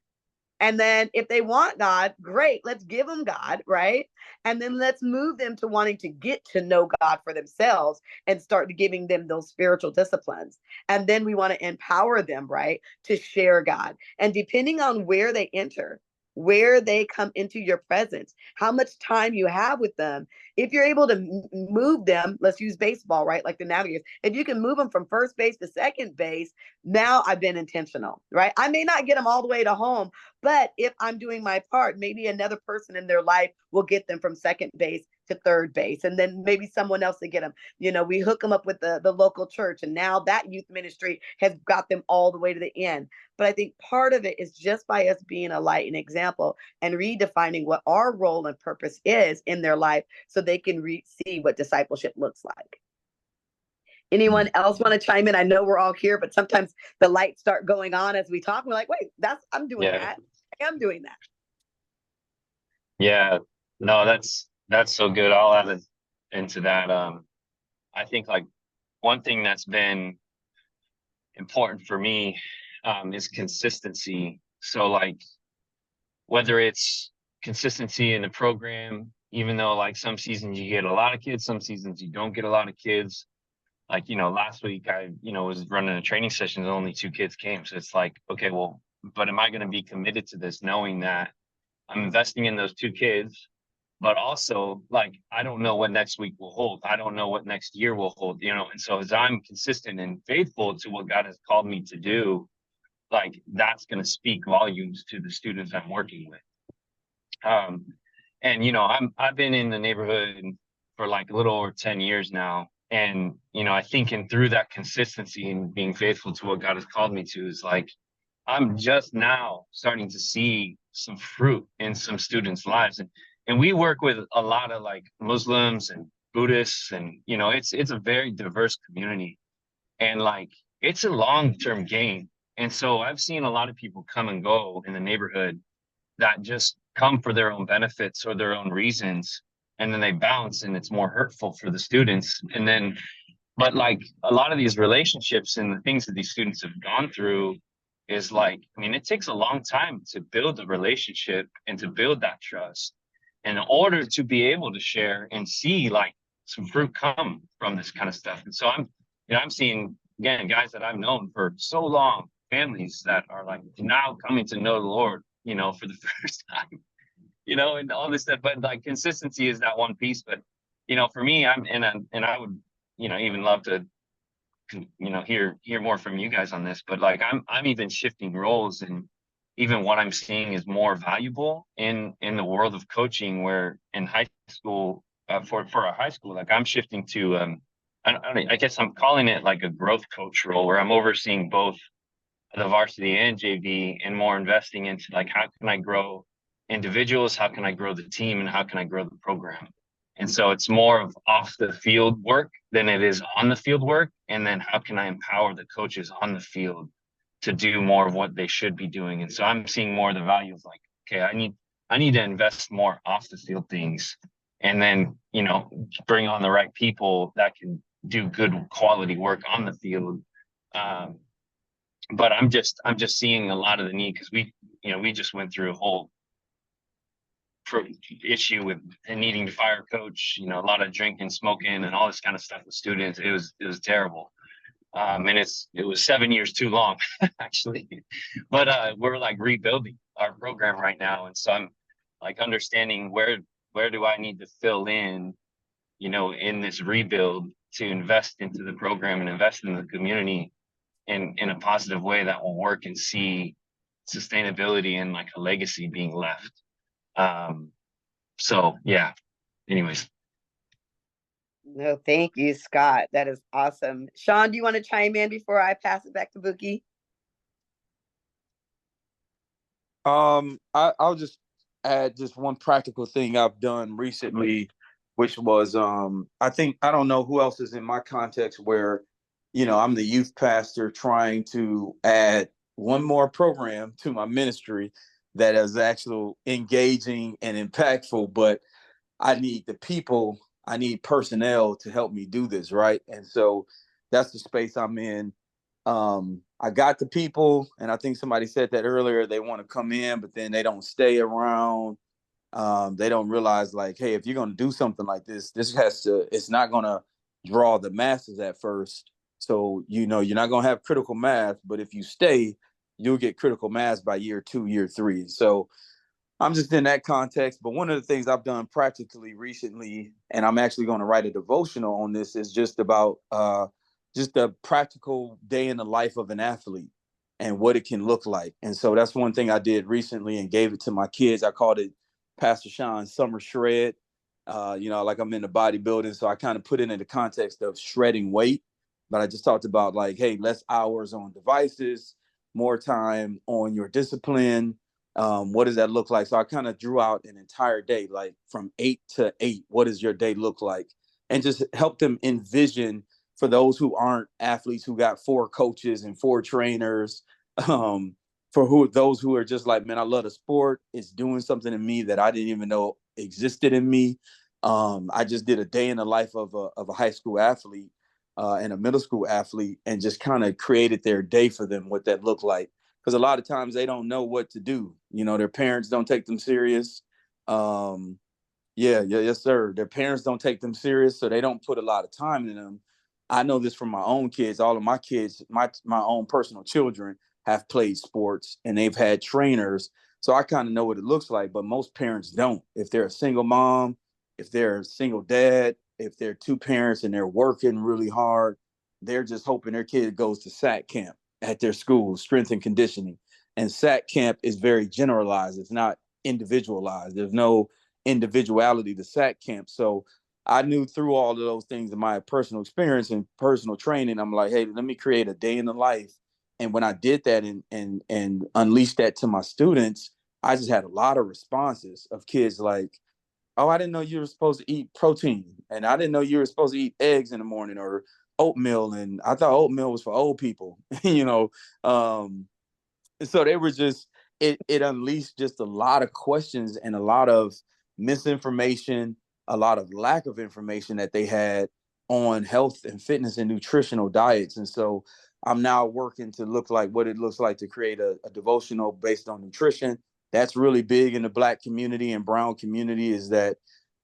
And then if they want God, great, let's give them God, right? And then let's move them to wanting to get to know God for themselves and start giving them those spiritual disciplines. And then we want to empower them, right, to share God. And depending on where they enter, where they come into your presence, how much time you have with them, if you're able to move them, let's use baseball, right? Like the Navigators, if you can move them from first base to second base, now I've been intentional, right? I may not get them all the way to home, but if I'm doing my part, maybe another person in their life will get them from second base to third base. And then maybe someone else to get them. We hook them up with the local church. And now that youth ministry has got them all the way to the end. But I think part of it is just by us being a light and example and redefining what our role and purpose is in their life so they can see what discipleship looks like. Anyone else want to chime in? I know we're all here, but sometimes the lights start going on as we talk. We're like, wait, I'm doing that. I am doing that. Yeah, no, that's so good. I'll add into that. I think like one thing that's been important for me is consistency. So like whether it's consistency in the program, even though like some seasons you get a lot of kids, some seasons you don't get a lot of kids. Like, last week I, was running a training session and only 2 kids came. So it's like, okay, well, but am I going to be committed to this knowing that I'm investing in those 2 kids, but also like, I don't know what next week will hold. I don't know what next year will hold, and so as I'm consistent and faithful to what God has called me to do, like that's going to speak volumes to the students I'm working with. And, I've been in the neighborhood for like a little over 10 years now. And, I think through that consistency and being faithful to what God has called me to is like, I'm just now starting to see some fruit in some students' lives. And we work with a lot of like Muslims and Buddhists and, it's a very diverse community and like, it's a long-term game. And so I've seen a lot of people come and go in the neighborhood that just come for their own benefits or their own reasons. And then they bounce and it's more hurtful for the students. And then, but like a lot of these relationships and the things that these students have gone through is like, it takes a long time to build a relationship and to build that trust in order to be able to share and see like some fruit come from this kind of stuff. And so I'm seeing, again, guys that I've known for so long, families that are like now coming to know the Lord, for the first time, and all this stuff. But like consistency is that one piece. But, for me, I would, even love to, hear more from you guys on this. But like, I'm even shifting roles, and even what I'm seeing is more valuable in the world of coaching, where in high school, for a high school, like I'm shifting to, I guess I'm calling it like a growth coach role, where I'm overseeing both the varsity and JV and more investing into like, how can I grow individuals? How can I grow the team? And how can I grow the program? And so it's more of off the field work than it is on the field work. And then how can I empower the coaches on the field to do more of what they should be doing. And so I'm seeing more of the value of like, okay, I need to invest more off the field things, and then, you know, bring on the right people that can do good quality work on the field. But I'm just seeing a lot of the need, because we just went through a whole issue with needing to fire a coach, you know, a lot of drinking, smoking, and all this kind of stuff with students. It was terrible. And it was 7 years too long, actually. But we're like rebuilding our program right now, and so I'm like understanding where do I need to fill in, you know, in this rebuild, to invest into the program and invest in the community in a positive way that will work, and see sustainability and like a legacy being left. So yeah. Anyways. No, thank you, Scott. That is awesome. Sean, do you want to chime in before I pass it back to Bookie? I'll just add just one practical thing I've done recently, which was I don't know who else is in my context where, you know, I'm the youth pastor trying to add one more program to my ministry that is actually engaging and impactful, but I need the people, I need personnel to help me do this, right? And so that's the space I'm in. I got the people, and I think somebody said that earlier, they want to come in, but then they don't stay around. They don't realize, like, hey, if you're going to do something like this, it's not going to draw the masses at first. So, you know, you're not going to have critical mass, but if you stay, you'll get critical mass by year 2, year 3. So I'm just in that context. But one of the things I've done practically recently, and I'm actually going to write a devotional on this, is just about just a practical day in the life of an athlete and what it can look like. And so that's one thing I did recently and gave it to my kids. I called it Pastor Sean's Summer Shred. You know, like I'm into bodybuilding, so I kind of put it in the context of shredding weight. But I just talked about like, hey, less hours on devices, more time on your discipline. What does that look like? So I kind of drew out an entire day, like from 8 to 8. What does your day look like? And just help them envision, for those who aren't athletes, who got 4 coaches and 4 trainers, those who are just like, man, I love the sport. It's doing something in me that I didn't even know existed in me. I just did a day in the life of a high school athlete and a middle school athlete, and just kind of created their day for them, what that looked like. Because a lot of times they don't know what to do. You know, their parents don't take them serious. Yes, sir. Their parents don't take them serious, so they don't put a lot of time in them. I know this from my own kids. All of my kids, my own personal children, have played sports and they've had trainers. So I kind of know what it looks like, but most parents don't. If they're a single mom, if they're a single dad, if they're 2 parents and they're working really hard, they're just hoping their kid goes to SAC camp at their school, strength and conditioning. And SAC camp is very generalized. It's not individualized. There's no individuality to SAC camp. So I knew through all of those things in my personal experience and personal training, I'm like, hey, let me create a day in the life. And when I did that and unleashed that to my students, I just had a lot of responses of kids like, oh, I didn't know you were supposed to eat protein, and I didn't know you were supposed to eat eggs in the morning or oatmeal, and I thought oatmeal was for old people, you know. So they were just, it unleashed just a lot of questions and a lot of misinformation, a lot of lack of information that they had on health and fitness and nutritional diets. And so I'm now working to look like what it looks like to create a devotional based on nutrition. That's really big in the Black community and brown community, is that,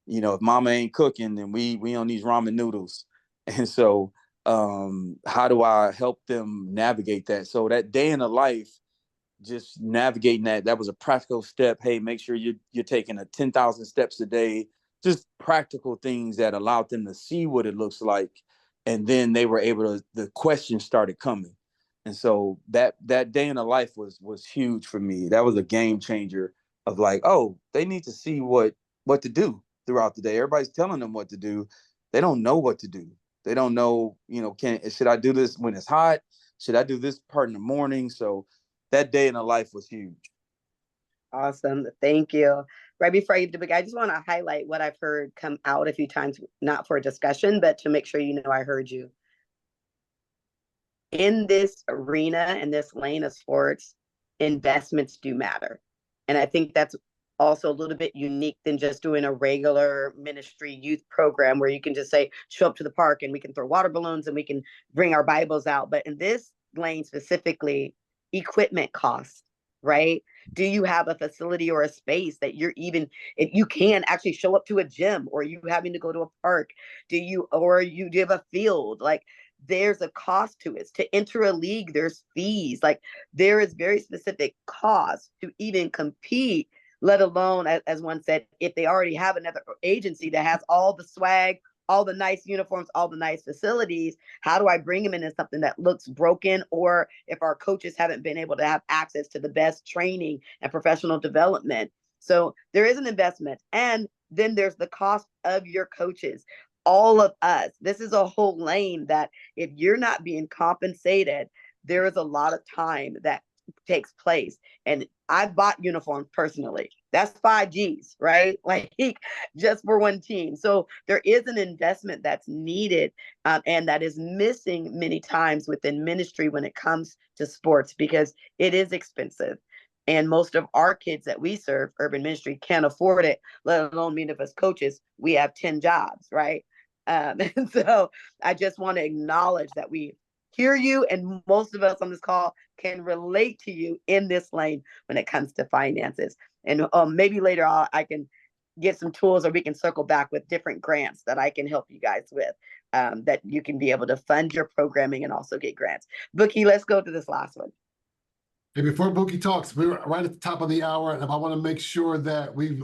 you know, if mama ain't cooking, then we on these ramen noodles. And so how do I help them navigate that? So that day in the life, just navigating that was a practical step. Hey, make sure you're taking a 10,000 steps a day, just practical things that allowed them to see what it looks like. And then they were able to, the questions started coming. And so that day in the life was huge for me. That was a game changer of like, oh, they need to see what to do throughout the day. Everybody's telling them what to do. They don't know what to do. They don't know, you know, should I do this when it's hot? Should I do this part in the morning? So that day in the life was huge. Awesome. Thank you. Right before I give the book, I just want to highlight what I've heard come out a few times, not for a discussion, but to make sure you know I heard you. in this arena, in this lane of sports, investments do matter. And I think that's also a little bit unique than just doing a regular ministry youth program where you can just say, show up to the park and we can throw water balloons and we can bring our Bibles out. But in this lane specifically, equipment costs, right? Do you have a facility or a space that you're even, if you can actually show up to a gym, or you having to go to a park? Do you, or you do have a field? Like, there's a cost to it. To enter a league, there's fees. Like, there is very specific cost to even compete, let alone, as one said, if they already have another agency that has all the swag, all the nice uniforms, all the nice facilities, how do I bring them into something that looks broken? Or if our coaches haven't been able to have access to the best training and professional development. So there is an investment. And then there's the cost of your coaches. All of us, this is a whole lane that if you're not being compensated, there is a lot of time that takes place. And I bought uniforms personally. That's 5 G's, right? Like, just for one team. So there is an investment that's needed, and that is missing many times within ministry when it comes to sports, because it is expensive. And most of our kids that we serve, urban ministry, can't afford it, let alone me of us coaches. We have 10 jobs, right? And so I just want to acknowledge that we hear you, and most of us on this call can relate to you in this lane when it comes to finances. And maybe later I can get some tools, or we can circle back with different grants that I can help you guys with, that you can be able to fund your programming and also get grants. Bookie, let's go to this last one. Hey, before Bookie talks, we're right at the top of the hour, and I want to make sure that we've,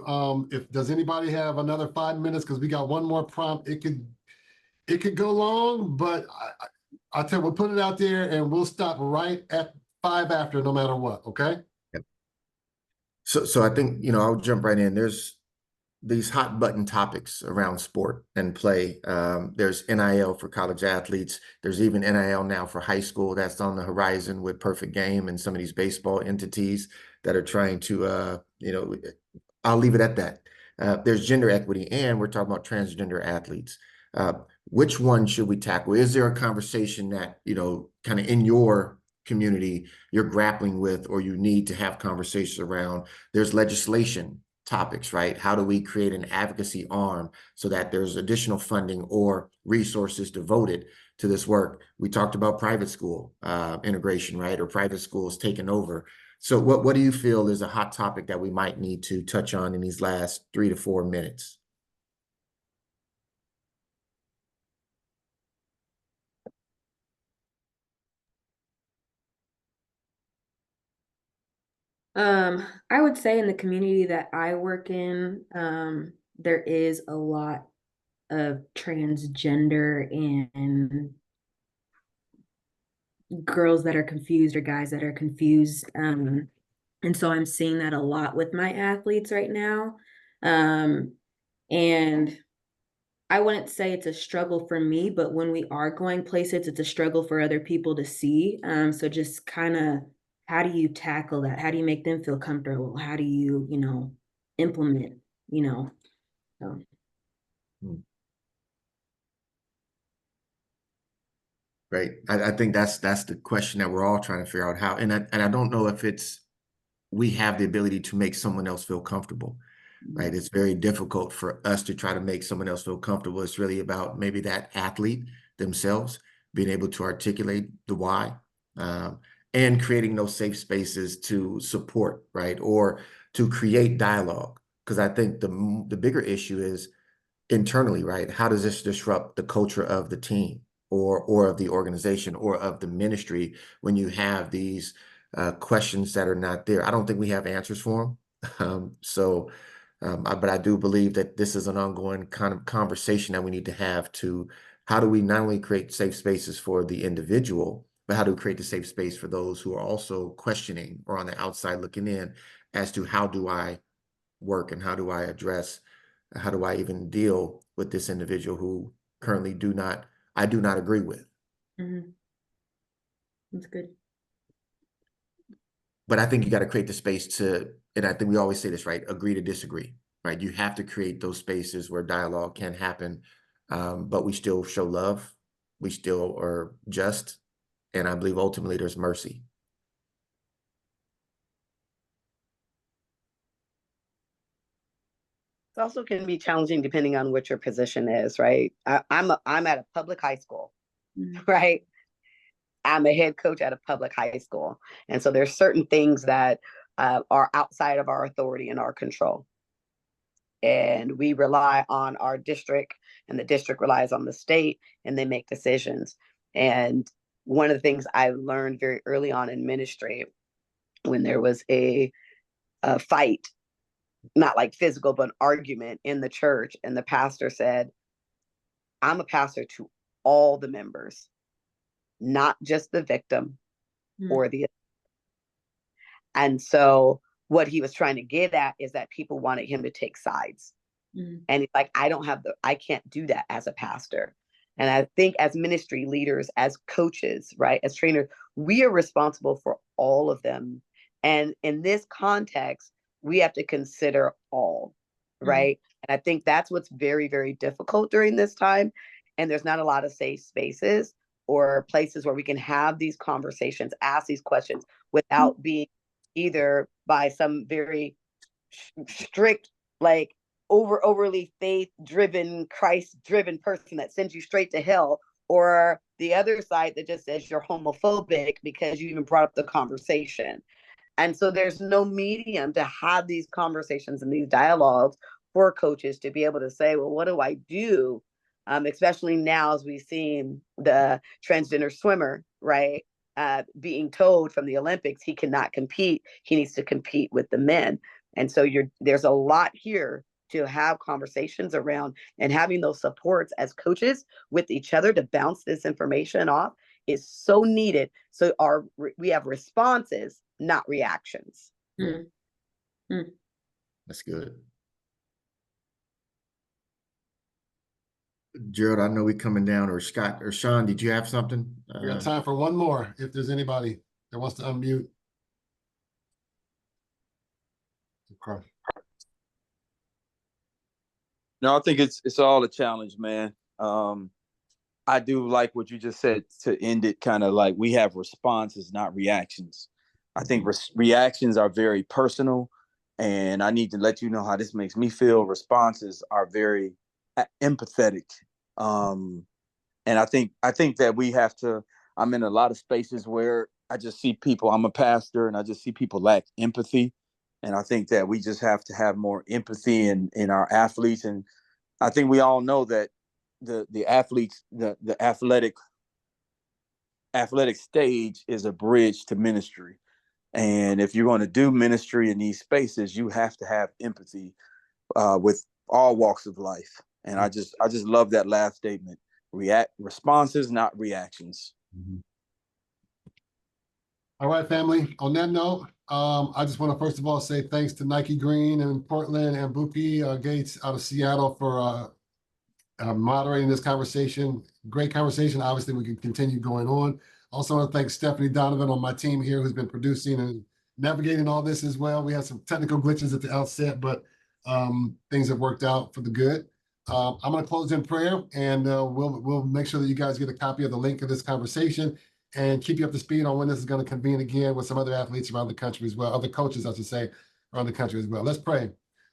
if does anybody have another 5 minutes, because we got one more prompt. It could go long, but I'll tell you, we'll put it out there and we'll stop right at 5 after, no matter what. Okay. Yep. So I think, I'll jump right in. There's these hot button topics around sport and play. There's NIL for college athletes. There's even NIL now for high school. That's on the horizon with Perfect Game and some of these baseball entities that are trying to, I'll leave it at that. There's gender equity, and we're talking about transgender athletes. Which one should we tackle? Is there a conversation that, kind of in your community you're grappling with, or you need to have conversations around? There's legislation topics, right? How do we create an advocacy arm so that there's additional funding or resources devoted to this work? We talked about private school integration, right? Or private schools taking over. So what do you feel is a hot topic that we might need to touch on in these last 3 to 4 minutes? I would say in the community that I work in, there is a lot of transgender and girls that are confused, or guys that are confused. And so I'm seeing that a lot with my athletes right now. And I wouldn't say it's a struggle for me, but when we are going places, it's a struggle for other people to see. So just kind of, how do you tackle that? How do you make them feel comfortable? How do you, implement, so. Right. I think that's the question that we're all trying to figure out how, and I don't know if we have the ability to make someone else feel comfortable. Right. It's very difficult for us to try to make someone else feel comfortable. It's really about maybe that athlete themselves being able to articulate the why, and creating those safe spaces to support, right, or to create dialogue. Because I think the bigger issue is internally, right? How does this disrupt the culture of the team or of the organization or of the ministry when you have these questions that are not there? I don't think we have answers for them. But I do believe that this is an ongoing kind of conversation that we need to have to how do we not only create safe spaces for the individual, but how do we create the safe space for those who are also questioning or on the outside looking in as to how do I work and how do I even deal with this individual who currently I do not agree with. Mm-hmm. That's good. But I think you got to create the space to, and I think we always say this, right? Agree to disagree, right? You have to create those spaces where dialogue can happen, but we still show love. We still are just, and I believe ultimately there's mercy. It also can be challenging depending on what your position is, right? I'm at a public high school, right? I'm a head coach at a public high school. And so there's certain things that are outside of our authority and our control. And we rely on our district, and the district relies on the state, and they make decisions. And one of the things I learned very early on in ministry, when there was a fight, not like physical, but an argument in the church, and the pastor said, I'm a pastor to all the members, not just the victim or the. And so what he was trying to get at is that people wanted him to take sides. And he's like, I can't do that as a pastor. And I think as ministry leaders, as coaches, right, as trainers, we are responsible for all of them. And in this context, we have to consider all, right? And I think that's what's very, very difficult during this time. And there's not a lot of safe spaces or places where we can have these conversations, ask these questions without being either by some very strict, like overly faith-driven, Christ-driven person that sends you straight to hell, or the other side that just says you're homophobic because you even brought up the conversation. And so there's no medium to have these conversations and these dialogues for coaches to be able to say, well, what do I do? Especially now as we've seen the transgender swimmer, right, being told from the Olympics he cannot compete. He needs to compete with the men. And so there's a lot here to have conversations around, and having those supports as coaches with each other to bounce this information off is so needed. So we have responses, not reactions. That's good. Gerald, I know we're coming down, or Scott or Sean, did you have something? We got time for one more, if there's anybody that wants to unmute. Okay. No, I think it's all a challenge, man. I do like what you just said to end it, kind of like we have responses, not reactions. I think reactions are very personal, and I need to let you know how this makes me feel. Responses are very empathetic. And I think that we have to, I'm in a lot of spaces where I just see people, I'm a pastor, and I just see people lack empathy. And I think that we just have to have more empathy in our athletes. And I think we all know that the athletes, the athletic stage is a bridge to ministry. And if you're going to do ministry in these spaces, you have to have empathy with all walks of life. And I just love that last statement. Responses, not reactions. All right, family. On that note, I just want to first of all say thanks to Nike Green and Portland and Buki Gates out of Seattle for moderating this conversation. Great conversation. Obviously, we can continue going on. Also want to thank Stephanie Donovan on my team here, who's been producing and navigating all this as well. We had some technical glitches at the outset, but things have worked out for the good. I'm going to close in prayer, and we'll make sure that you guys get a copy of the link of this conversation and keep you up to speed on when this is going to convene again with some other athletes around the country as well, other coaches, I should say, around the country as well. Let's pray.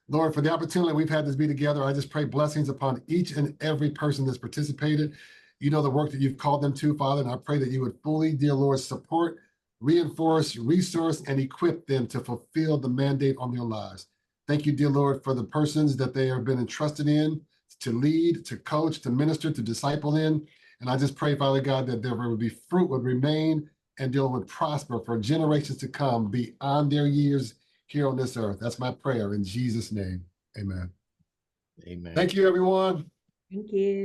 Lord, for the opportunity we've had this be together, I just pray blessings upon each and every person that's participated. You know the work that you've called them to, Father, and I pray that you would fully, dear Lord, support, reinforce, resource, and equip them to fulfill the mandate on their lives. Thank you, dear Lord, for the persons that they have been entrusted in to lead, to coach, to minister, to disciple in. And I just pray, Father God, that there would be fruit would remain and deal would prosper for generations to come beyond their years here on this earth. That's my prayer in Jesus' name. Amen. Amen. Thank you, everyone. Thank you.